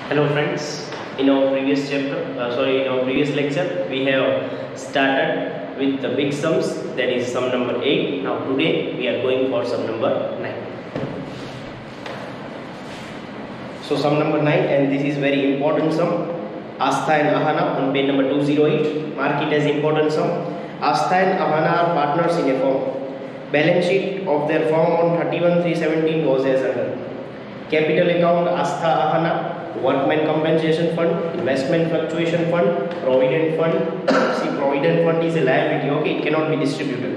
Hello friends, in our previous lecture, we have started with the big sums, that is sum number 8. Now today we are going for sum number 9. So sum number 9, and this is very important sum. Astha and Ahana on page number 208. Mark it as important sum. Astha and Ahana are partners in a firm. Balance sheet of their firm on 31/3/17 was as under. Capital account Astha Ahana, workman compensation fund, investment fluctuation fund, provident fund. See, provident fund is a liability, okay, it cannot be distributed.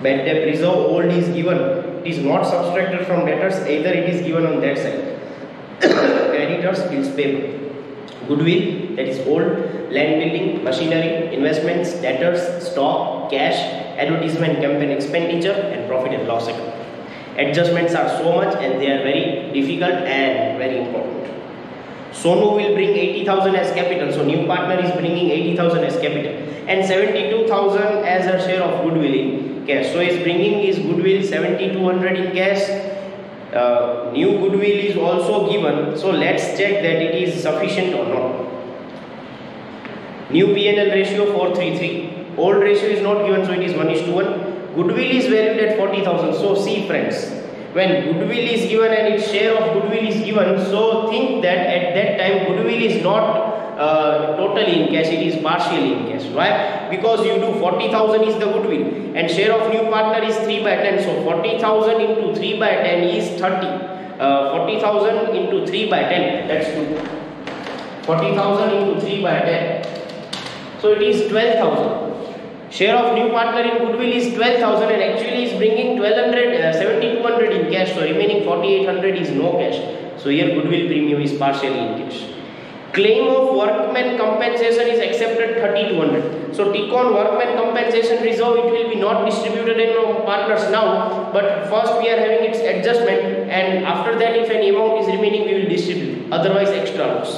Bad debt reserve, old is given, it is not subtracted from debtors, either it is given on that side. Creditors, bills payable. Goodwill, that is old, land building, machinery, investments, debtors, stock, cash, advertisement, campaign expenditure, and profit and loss account. Adjustments are so much and they are very difficult and very important. Sonu will bring 80,000 as capital, so new partner is bringing 80,000 as capital, and 72,000 as a share of goodwill in cash. So he is bringing his goodwill 7,200 in cash. New goodwill is also given, so let's check that it is sufficient or not. New P&L ratio 4:3:3. Old ratio is not given, so it is 1:1. Goodwill is valued at 40,000. So see friends, when goodwill is given and its share of goodwill is given, so think that at that time goodwill is not totally in cash, it is partially in cash. Why? Because you do 40,000 is the goodwill and share of new partner is 3/10. So 40,000 into 3/10 is 30. 40,000 into 3/10, that's good. 40,000 into 3/10. So it is 12,000. Share of new partner in goodwill is 12,000 and actually is bringing 7,200 in cash. So remaining 4,800 is no cash. So here goodwill premium is partially in cash. Claim of workman compensation is accepted 3,200. So tick on workman compensation reserve. It will be not distributed in partners now, but first we are having its adjustment, and after that if any amount is remaining we will distribute. Otherwise extra loss.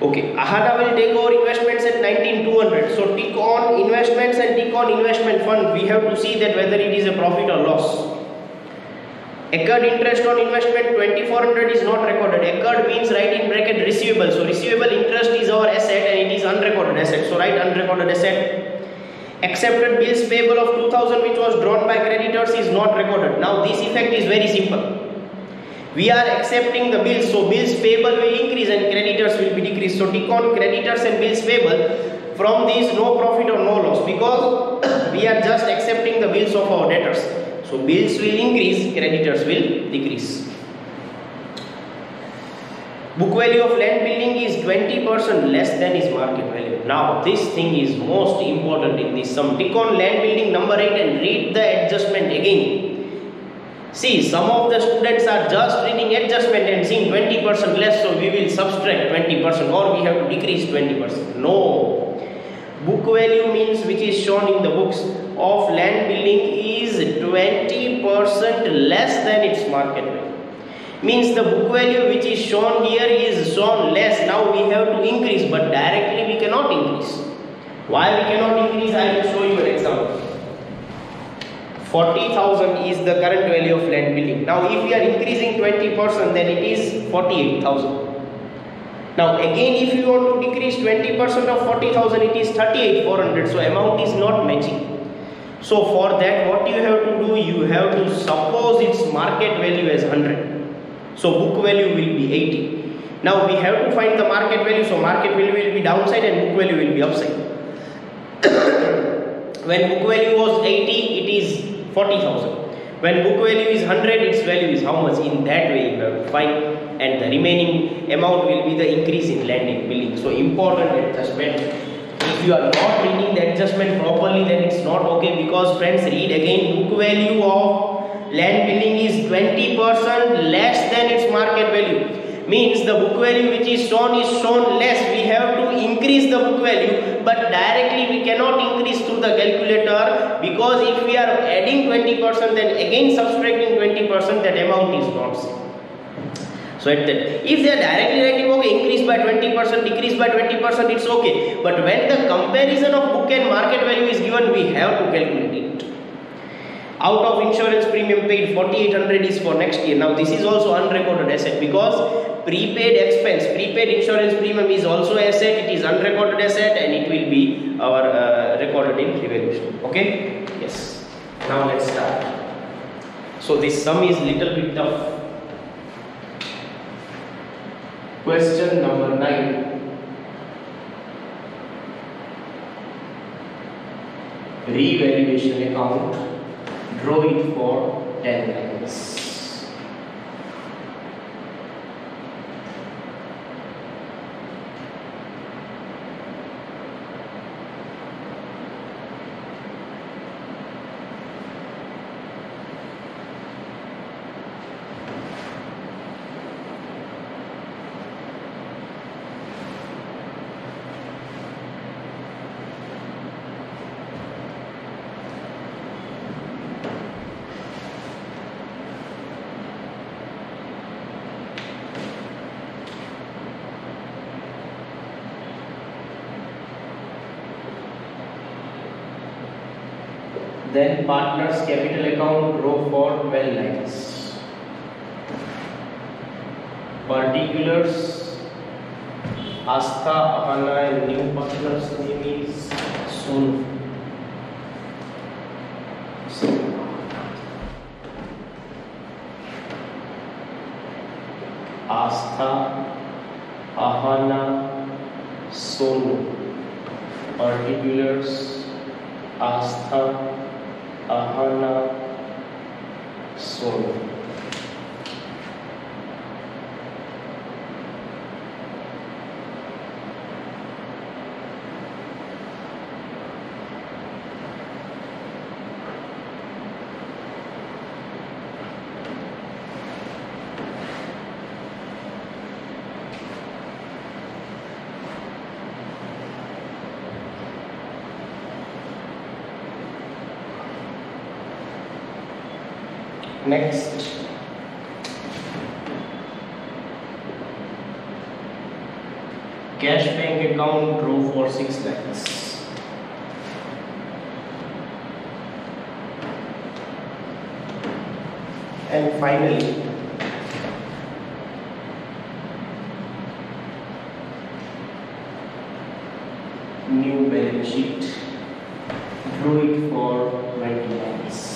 Okay, Ahana will take over investments at 19,200. So tick on investments and tick on investment fund. We have to see that whether it is a profit or loss. Accrued interest on investment 2,400 is not recorded. Accrued means write in bracket receivable. So receivable interest is our asset and it is unrecorded asset. So write unrecorded asset. Accepted bills payable of 2,000 which was drawn by creditors is not recorded. Now this effect is very simple. We are accepting the bills, so bills payable will increase and creditors will be decreased. So tick on creditors and bills payable. From these no profit or no loss, because we are just accepting the bills of our debtors. So bills will increase, creditors will decrease. Book value of land building is 20% less than its market value. Now this thing is most important in this sum. Tick on land building number 8 and read the adjustment again. See, some of the students are just reading adjustment and seeing 20% less, so we will subtract 20% or we have to decrease 20%. No. Book value means which is shown in the books of land building is 20% less than its market value. Means the book value which is shown here is shown less. Now we have to increase, but directly we cannot increase. Why we cannot increase? I will show you an example. 40,000 is the current value of land building. Now if we are increasing 20%, then it is 48,000. Now again if you want to decrease 20% of 40,000, it is 38,400. So amount is not matching. So for that what you have to do, you have to suppose its market value as 100. So book value will be 80. Now we have to find the market value. So market value will be downside and book value will be upside. When book value was 80, it is 40,000. When book value is 100, its value is how much? In that way you have to find, and the remaining amount will be the increase in land building. So important adjustment. If you are not reading the adjustment properly, then it's not okay, because friends, read again. Book value of land building is 20% less than its market value. Means the book value which is shown less. We have to increase the book value, but directly we cannot increase through the calculator, because if we are adding 20%, then again subtracting 20%, that amount is not same. So at that, if they are directly writing okay, increase by 20%, decrease by 20%, it's okay. But when the comparison of book and market value is given, we have to calculate it. Out of insurance premium paid, 4800 is for next year. Now this is also unrecorded asset because prepaid expense, prepaid insurance premium is also asset, it is unrecorded asset and it will be our recorded in revaluation. Okay? Yes. Now let's start. So this sum is little bit tough. Question number 9. Revaluation account. Draw it for 10 lines. Then partners capital account, draw for 12 lines. Particulars, Astha, Ahana and new partner's name is Sonu. Astha, Ahana, Sonu. Particulars, Astha, Ahana, Sonu. Next, cash bank account, draw for 6 lines. And finally, new balance sheet, draw it for 20 lines.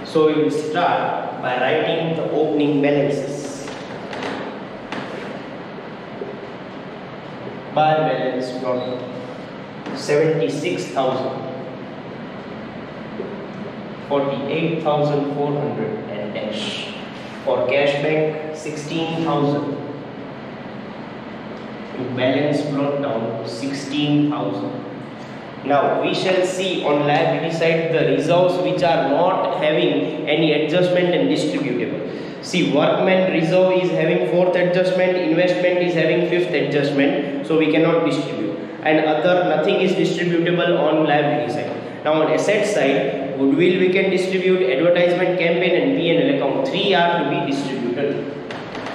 So you will start by writing the opening balances. Bar balance from 76,000, 48,400 and dash. For cash bank 16,000. Balance brought down 16,000. Now we shall see on liability side the reserves which are not having any adjustment and distributable. See, workman reserve is having 4th adjustment, investment is having 5th adjustment, so we cannot distribute. And other nothing is distributable on liability side. Now on asset side, goodwill we can distribute, advertisement, campaign and P&L account. 3 are to be distributed.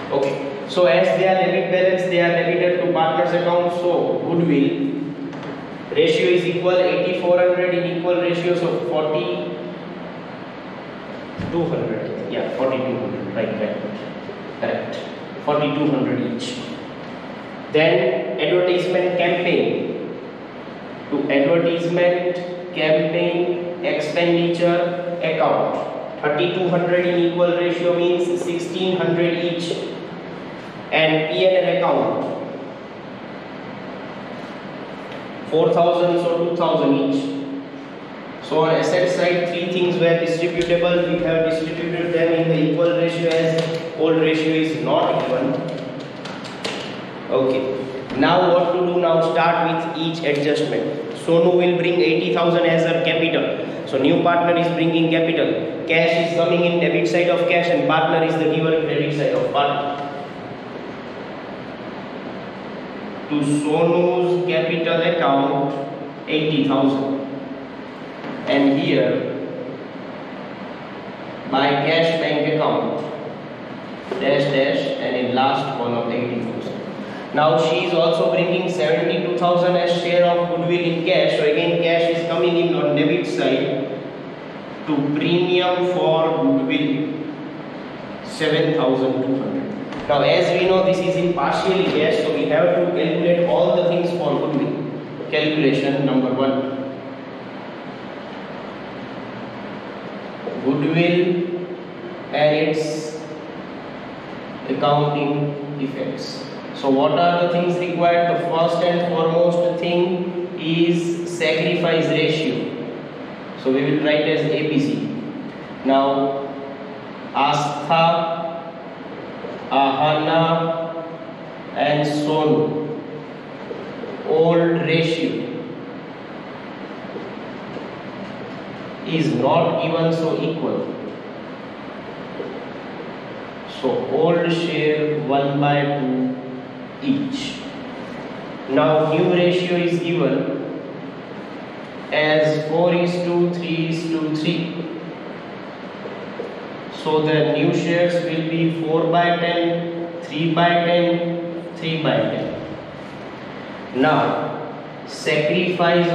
Okay. So as they are debit balance, they are debited to partners account. So goodwill ratio is equal 8400 in equal ratio, so 4200. Yeah, 4200. Right. Correct. 4200 each. Then advertisement campaign. To advertisement campaign expenditure account. 3200 in equal ratio means 1600 each. And P&L account 4,000, so 2,000 each. So on asset side, 3 things were distributable. We have distributed them in the equal ratio as old ratio is not given. Okay. Now what to do? Now start with each adjustment. Sonu will bring 80,000 as a capital. So new partner is bringing capital. Cash is coming in debit side of cash and partner is the given credit side of partner. to Sonu's capital account 80,000, and here by cash bank account dash dash, and in last column 80,000. Now she is also bringing 72,000 as share of goodwill in cash. So again cash is coming in on debit side to premium for goodwill 7,200. Now as we know this is in partially cash, so we have to calculate all the things for goodwill. Calculation number 1. Goodwill and its accounting effects. So what are the things required? The first and foremost thing is sacrifice ratio. So we will write as ABC. Now Astha, Ahana and Sonu, old ratio is not given, so equal. So old share 1/2 each. Now new ratio is given as 4:3:3. So the new shares will be 4/10, 3/10, 3/10. Now sacrifice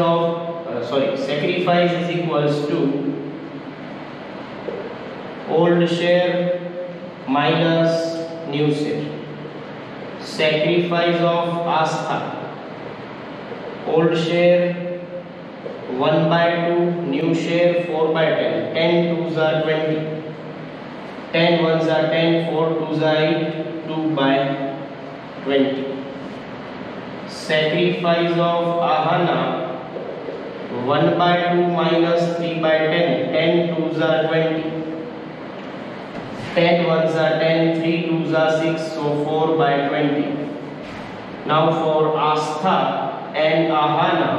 is equals to old share minus new share. Sacrifice of Astha, old share 1/2, new share 4/10. 10 2s are 20, 10 1s are 10, 4 2s are 8, 2/20. Sacrifice of Ahana 1/2 minus 3/10, 10 2s are 20, 10 1s are 10, 3 2s are 6, so 4/20. Now for Astha and Ahana,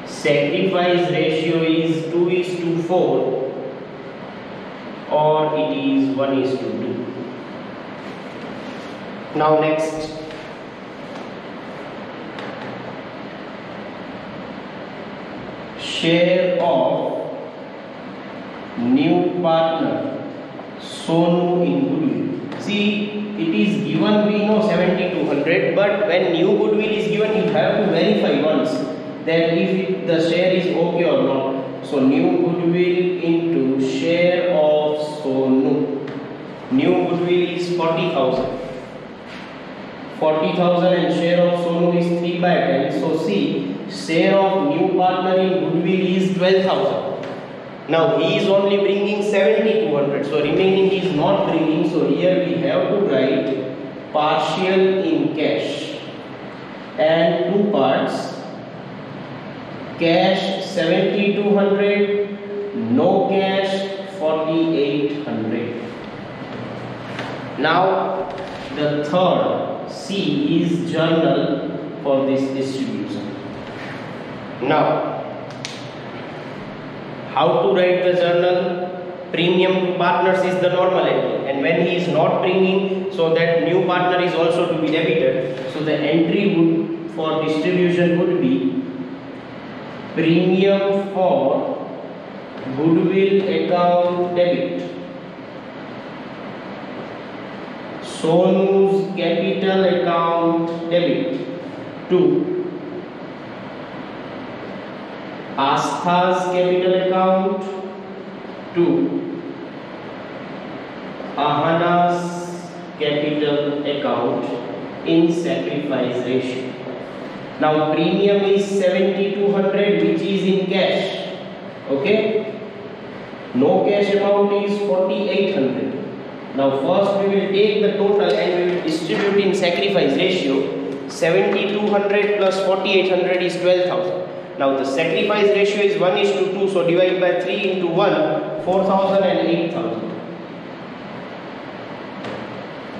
sacrifice ratio is 2:4 or it is 1:2. Now next, share of new partner Sonu in goodwill. See, it is given, we know 7,200, but when new goodwill is given, you have to verify once that if the share is okay or not. So new goodwill into share of Sonu. New goodwill is 40,000. 40,000 and share of Sonu is 3/10. So see, share of new partner in goodwill is 12,000. Now he is only bringing 7,200, so remaining he is not bringing. So here we have to write partial in cash and two parts. Cash 7,200, no cash 4,800. Now the third C is journal for this distribution. Now how to write the journal? Premium to partners is the normal entry, and when he is not bringing, so that new partner is also to be debited. So the entry would for distribution would be premium for goodwill account debit, Sonu's capital account debit to Astha's capital account to Ahana's capital account in sacrifice ratio. Now premium is 7,200, which is in cash. Okay. No cash amount is 4,800. Now first we will take the total and we will distribute in sacrifice ratio. 7,200 plus 4,800 is 12,000. Now the sacrifice ratio is 1:2, so divide by 3 into 1, 4,000 and 8,000.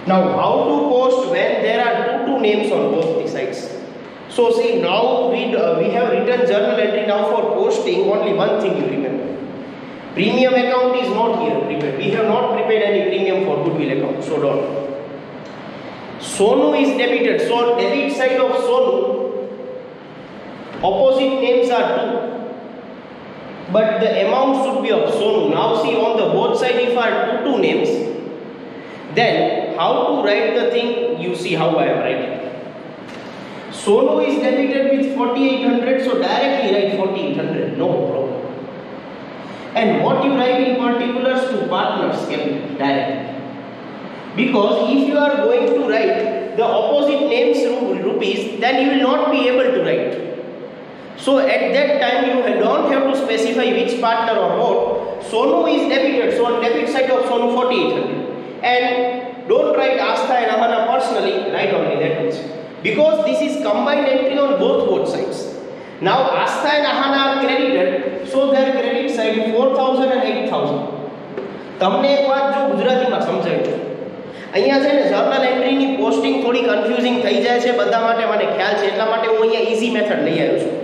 Now how to post when there are two names on both the sides? So see, now we have written journal entry. Now for posting, only one thing you remember. Premium account is not here prepared. We have not prepared any premium for goodwill account, so don't. Sonu is debited. So debit side of Sonu, opposite names are two, but the amount should be of Sonu. Now see, on the both side if are two names, then how to write the thing, you see how I am writing. Sonu is debited with 4800, so directly write 4800, no problem. And what you write in particulars to partners can directly. Because if you are going to write the opposite names rupees, then you will not be able to write. So at that time you don't have to specify which partner or what. Sonu is debited, so on debit side of Sonu 4800. And don't write Astha and Ahana personally, write only that much. Because this is combined entry on both sides. Now Astha and Ahana are credited, so their credit side 4000 and 8000. તમને એક વાત જો ગુજરાતીમાં સમજાવી દઉં. અહીંયા છે ને જર્નલ એન્ટ્રીની પોસ્ટિંગ થોડી કન્ફ્યુઝિંગ થઈ જાય છે બધા માટે, મને ખ્યાલ છે, એટલા માટે હું અહીંયા ઈઝી મેથડ લઈ આવ્યો છું.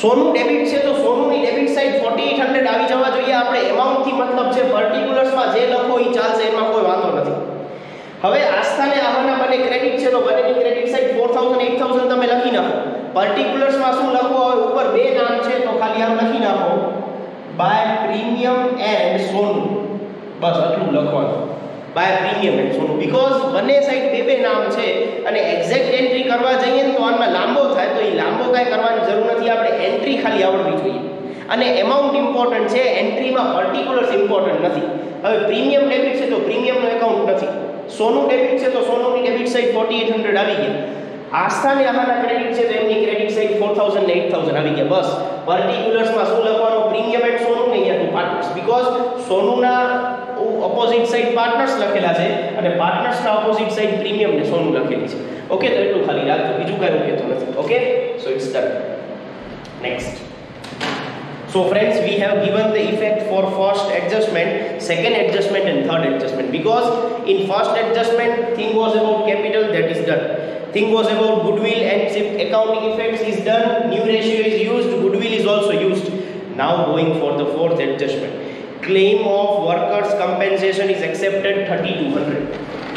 સોનું ડેબિટ છે તો સોનુની ડેબિટ સાઇડ 4800 આવી જવા જોઈએ. આપણે એમાઉન્ટથી મતલબ છે, પર્ટિક્યુલર્સમાં જે લખો એ ચાલશે, એમાં કોઈ વાંધો નથી. હવે આસ્થા ને આહાના બંને ક્રેડિટ છે તો બંનેની ક્રેડિટ સાઇડ 4000 8000 તમે લખી નાખો. પર્ટિક્યુલર્સમાં શું લખો, હવે ઉપર બે નામ છે તો ખાલી આમ લખી નાખો, બાય પ્રીમિયમ એન્ડ સોનુ, બસ આટલું લખવાનું, બાય પ્રીમિયમ એન્ડ સોનુ. બીકોઝ બંને સાઈડ બે નામ છે અને એક્ઝેક્ટ એન્ટ્રી કરવા જઈએ ને તો આમાં લાંબો થાય, તો એ લાંબો કાંઈ કરવાની જરૂર નથી, આપણે એન્ટ્રી ખાલી આવડવી જોઈએ. અને એમાઉન્ટ ઇમ્પોર્ટન્ટ છે, એન્ટ્રીમાં પર્ટિક્યુલર્સ ઇમ્પોર્ટન્ટ નથી. હવે પ્રીમિયમ ડેબિટ છે તો પ્રીમિયમનો એકાઉન્ટ નથી, સોનુ ડેબિટ છે તો સોનુની ડેબિટ સાઈડ 4800 આવી ગયા. આસ્થા ને આહાના ક્રેડિટ છે તો એમની ક્રેડિટ સાઈડ 4000 ને 8000 આવી ગયા. બસ પર્ટિક્યુલર્સમાં શું લખવાનું, પ્રીમિયમ એન્ડ સોનુ ને અહીંયા ટુ પાર્ટનર્સ, બીકોઝ સોનુના ઓપોઝિટ સાઈડ પાર્ટનર્સ લખેલા છે અને પાર્ટનર્સના ઓપોઝિટ સાઈડ પ્રીમિયમ ને સોનુ લખેલી છે. ઓકે, તો એટલું ખાલી રાખજો, બીજું કાંઈ હું કહેતો નથી. Okay, so it's done. Next. So friends, we have given the effect for first adjustment, second adjustment and third adjustment, because in first adjustment thing was about capital, that is done. Thing was about goodwill and accounting effects is done, new ratio is used, goodwill is also used. Now going for the fourth adjustment. Claim of workers compensation is accepted 3200.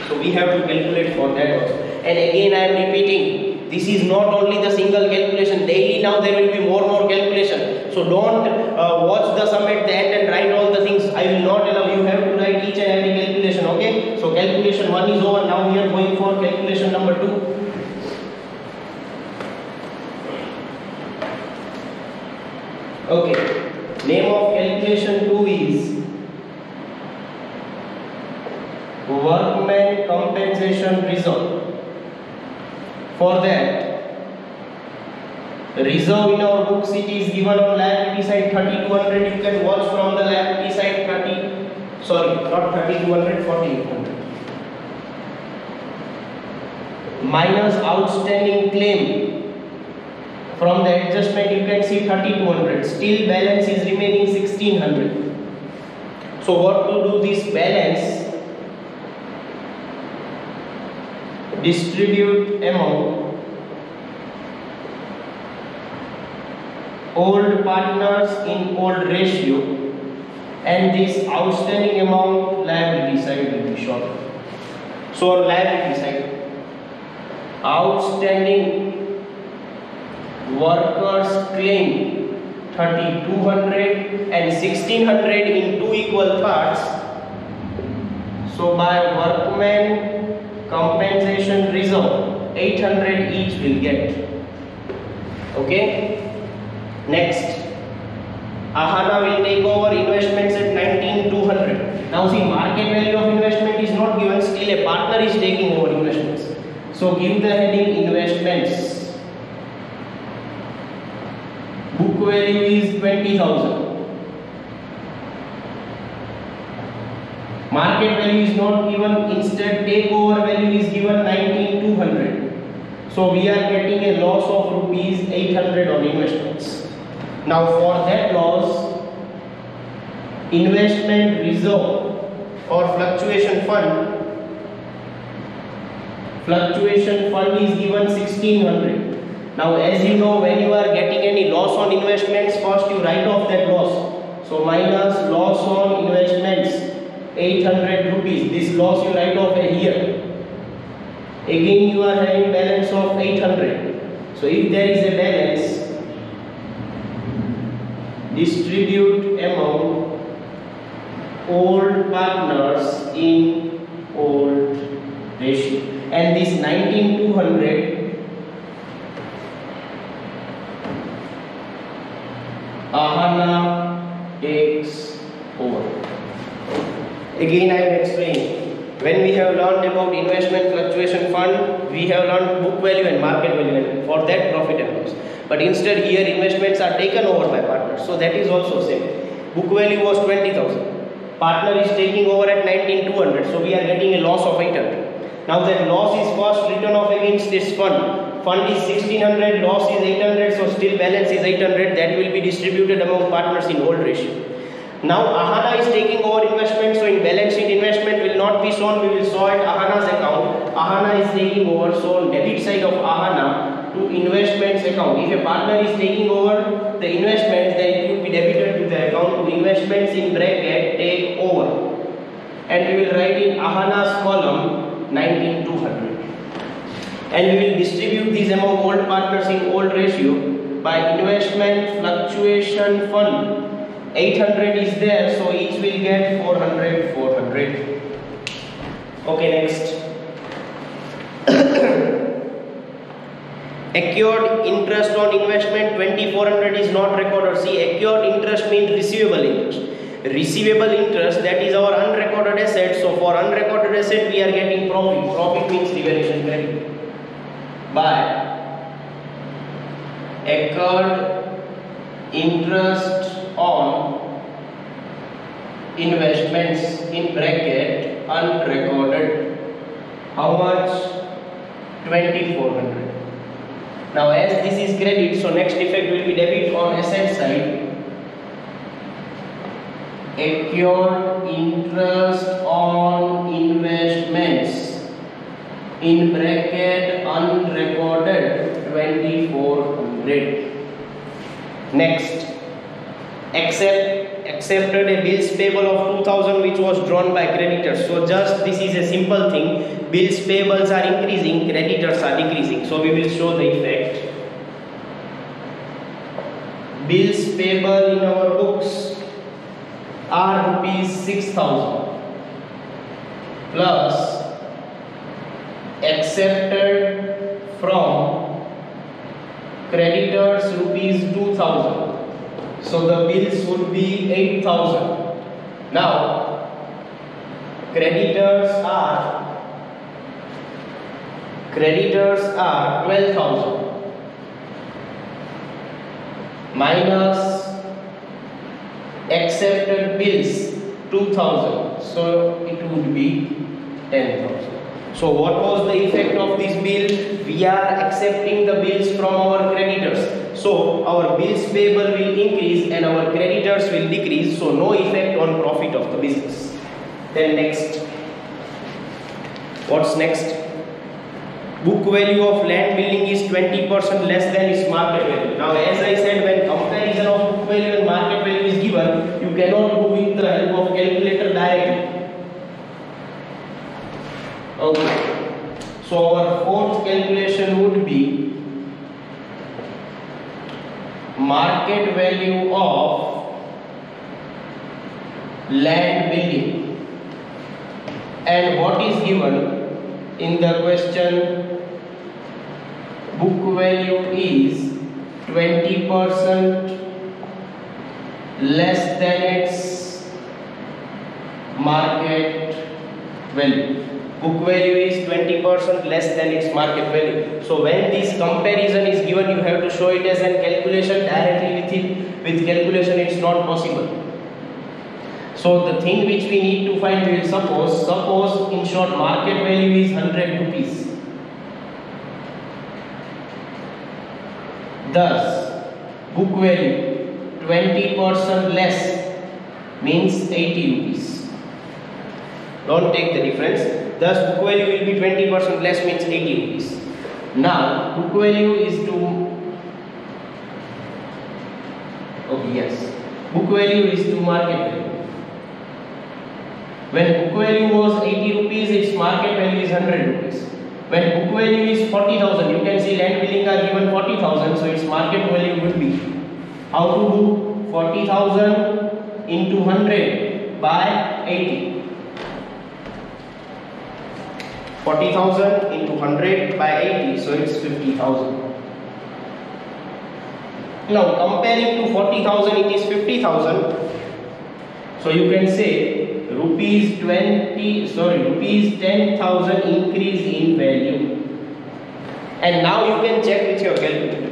So we have to calculate for that also. And again I am repeating, this is not only the single calculation, daily now there will be more calculation. So don't watch the sum at the end and write all the things. I will not allow, you have to write each and every calculation. Okay, so calculation 1 is over. Now we are going for calculation number 2. Okay, name of calculation 2 is workman compensation reserve. For that, reserve in our books it is given on liability side 3200. You can watch from the liability side 4800 minus outstanding claim. From the adjustment you can see 3200. Still balance is remaining 1600. So what to do this balance? Distribute among old partners in old ratio, and this outstanding amount liability side will be shown. So on liability side, outstanding workers claim 3200 and 1600 in two equal parts. So by workman compensation reserve 800 each will get. Okay, next Ahana will take over investments at 19200. Now see, market value of investment is not given, still a partner is taking over investments. So give the heading investments. Book value is 20,000. Market value is not given, instead takeover value is given 19,200. So we are getting a loss of rupees 800 on investments. Now for that loss, investment reserve or fluctuation fund is given 1600. Now as you know, when you are getting any loss on investments, first you write off that loss. So minus loss on investments 800 rupees. This loss you write off here. Again you are having balance of 800. So if there is a balance, distribute among old partners in old ratio. And this 19200 Ahana takes over. Again I will explain. When we have learned about investment fluctuation fund, we have learned book value and market value, and for that profit and loss. But instead here investments are taken over by partners, so that is also same. Book value was 20,000. Partner is taking over at 19,200, so we are getting a loss of 800. Now that loss is first written off against this fund. Fund is 1600, loss is 800, so still balance is 800. That will be distributed among partners in old ratio. Now Ahana is taking over investment, so in balance sheet investment will not be shown, we will show at Ahana's account. Ahana is taking over, so on debit side of Ahana to investments account. If a partner is taking over the investments, then it will be debited to the account to investments in bracket take over. And we will write in Ahana's column 19,200. And we will distribute these among old partners in old ratio by investment fluctuation fund. 800 is there, so each will get 400, 400. Okay, next. Accrued interest on investment 2400 is not recorded. See, accrued interest means receivable interest. Receivable interest, that is our unrecorded asset. So for unrecorded asset we are getting profit. Profit means revaluation credit. By accrued interest on investments in bracket unrecorded, how much? 2400. Now as this is credit, so next effect will be debit on asset side. Accrued interest on investments in bracket unrecorded 2400. Next, accepted a bills payable of 2000 which was drawn by creditors. So just this is a simple thing. Bills payables are increasing, creditors are decreasing. So we will show the effect. Bills payable in our books are rupees 6,000 plus accepted from creditors rupees 2,000. So the bills would be 8,000. Now creditors are 12,000 minus accepted bills 2,000. So it would be 10,000. So what was the effect of this bill? We are accepting the bills from our creditors. So our bills payable will increase and our creditors will decrease. So no effect on profit of the business. Then next. What's next? Book value of land building is 20% less than its market value. Now as I said, when comparison of book value and market value is given, you cannot go with the help of calculator directly. Okay. So our fourth calculation would be market value of land building, and what is given in the question, book value is 20% less than its market value. Book value is 20% less than its market value. So when this comparison is given, you have to show it as a calculation directly with it. With calculation it's not possible. So the thing which we need to find, we will suppose in short market value is 100 rupees. Thus book value 20% less means 80 rupees. Don't take the difference. Thus book value will be 20% less means 80 rupees. Now book value is to book value is to market value. When book value was 80 rupees, its market value is 100 rupees. When book value is 40,000, you can see land building are given 40,000, so its market value would be, how to do, 40,000 into 100 by 80. 40,000 into 100 by 80, so it's 50,000. Now comparing to 40,000, it is 50,000. So you can say rupees 10,000 increase in value. And now you can check with your calculator.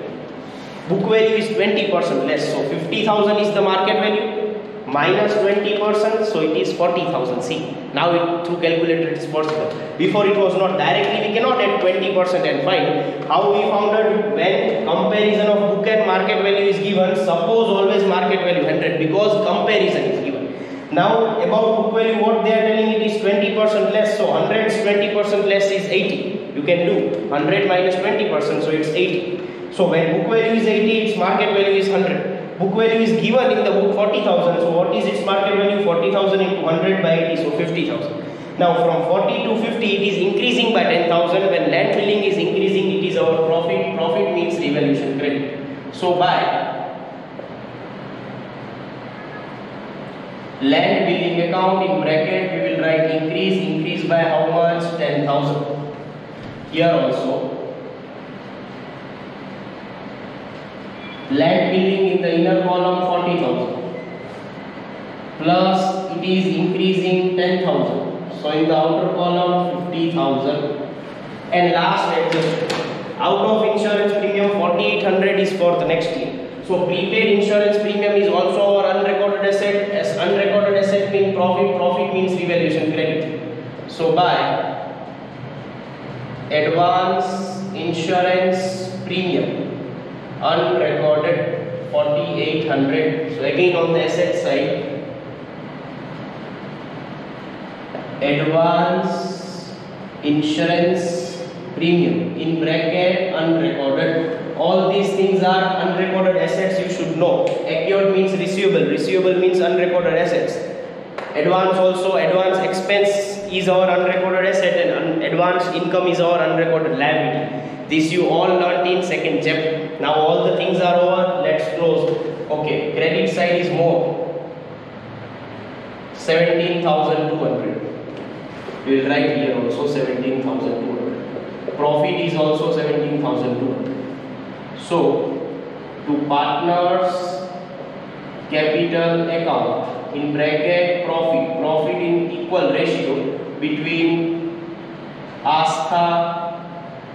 Book value is 20% less, so 50,000 is the market value minus 20%, so it is 40,000. See, now through calculator it is possible. Before it was not directly, we cannot add 20% and find. How we found out? When comparison of book and market value is given, suppose always market value 100 because comparison is given. Now about book value, what they are telling, it is 20% less, so 100's 20% less is 80. You can do 100 minus 20%, so it's 80. So when book value is 80, its market value is 100. Book value is given in the book 40,000, so what is its market value? 40,000 into 100 by 80, so 50,000. Now from 40 to 50, it is increasing by 10,000. When land filling is increasing, it is our profit. Profit means revaluation credit. So by land building account, in bracket we will write increase by how much? 10,000. Here also land building in the inner column 40,000 plus it is increasing 10,000, so in the outer column 50,000. And last adjustment, out of insurance premium 4,800 is for the next year. So prepaid insurance premium is also our unrecorded asset. As unrecorded asset means profit, profit means revaluation credit. So by advance insurance premium unrecorded 4,800. So again on the asset side, advance insurance premium in bracket unrecorded. All these things are unrecorded assets, you should know. Accrued means receivable, receivable means unrecorded assets. Advance also, advance expense is our unrecorded asset and advance income is our unrecorded liability. This you all learnt in second chapter. Now all the things are over, let's close. Okay, credit side is more, 17,200. We will write here also 17,200. Profit is also 17,200. So to partners capital account, in bracket profit, profit in equal ratio between Astha,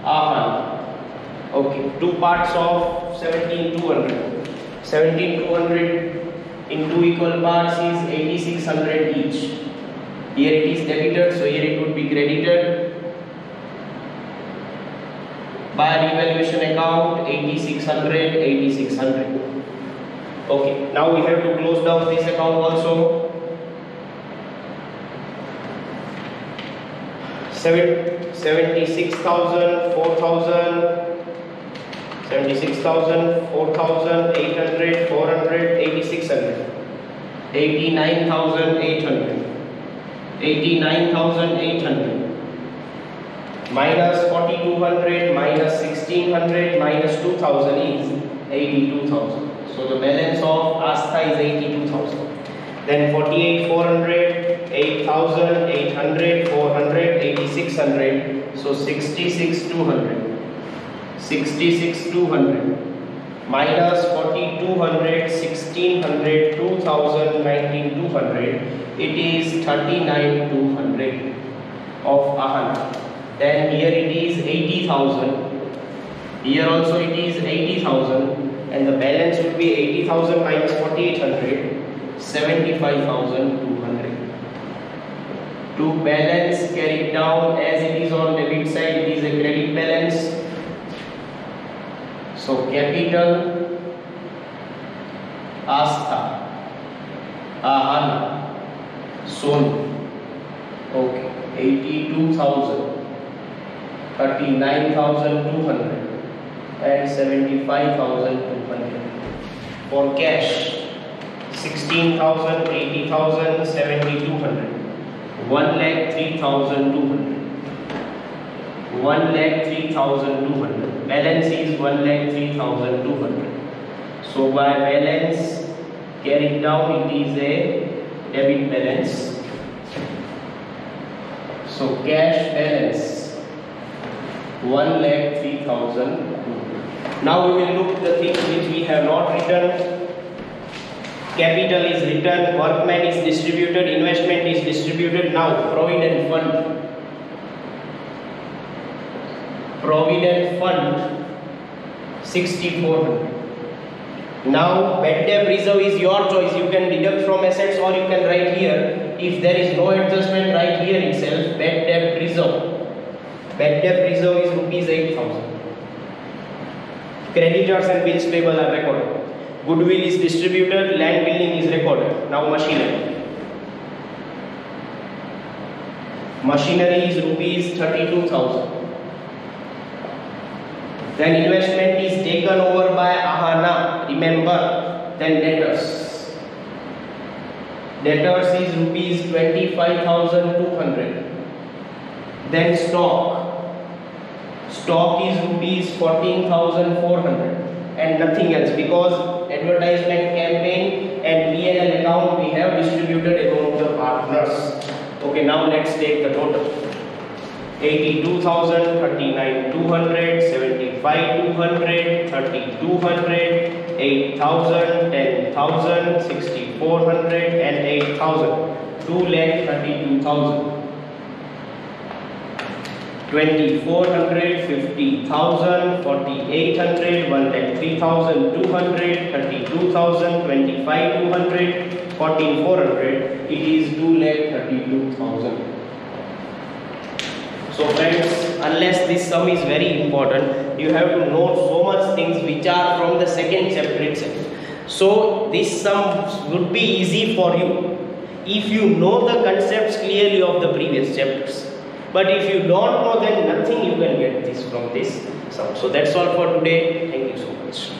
Ahana. Okay, two parts of 17,200. 17,200 in two equal parts is 8,600 each. Here it is debited, so here it would be credited. By revaluation account 8,600, 8,600. Okay, now we have to close down this account also. 76,000, 4,000, 76,000, 4,000, 800, 400, 8,600, 89,800, 89,800. Minus 4,200 minus 1,600 minus 2,000 is 82,000. So the balance of Astha is 82,000. Then 48,400, 8,000, 800, 400, 8,600. So 66,200. 66,200 minus 4,200, 1,600, 2,000, 19,200. It is 39,200 of Ahana. Then here it is 80,000. Here also it is 80,000. And the balance would be 80,000 minus 4,800, 75,200. To balance, carry it down as it is on debit side, it is a credit balance. So capital Astha, Ahana, Sonu. Okay, 82,000. 39,200 and 75,200. For cash, 16,000, 80,000, 7,200. 1,03,200. 1,03,200. Balance is 1,03,200. So by balance carried down, it is a debit balance. So cash balance 1,03,200. Now we will look the things which we have not written. Capital is written, workman is distributed, investment is distributed. Now provident fund. Provident fund 6,400. Now bad debt reserve is your choice. You can deduct from assets or you can write here. If there is no adjustment, write here itself bad debt reserve. Bad debt reserve is rupees 8,000. Creditors and bills payable are recorded. Goodwill is distributed, land building is recorded. Now machinery. Machinery is rupees 32,000. Then investment is taken over by Ahana. Remember, then debtors. Debtors is rupees 25,200. Then stock. Stock is rupees 14,400 and nothing else, because advertisement campaign and P&L account we have distributed among the partners. Okay, now let's take the total. 82,000, 39,200, 75,200, 30,200, 8,000, 10,000, 6,400 and 8,000. 2,32,000. 2,400, 50,000, 4,800, 1,03,200, 32,000, 25,200, 14,400. It is 2,32,000. So friends, unless this sum is very important, you have to know so much things which are from the second chapter itself. So this sum would be easy for you if you know the concepts clearly of the previous chapters. But if you don't know, then nothing you can get this from this sum. So that's all for today. Thank you so much.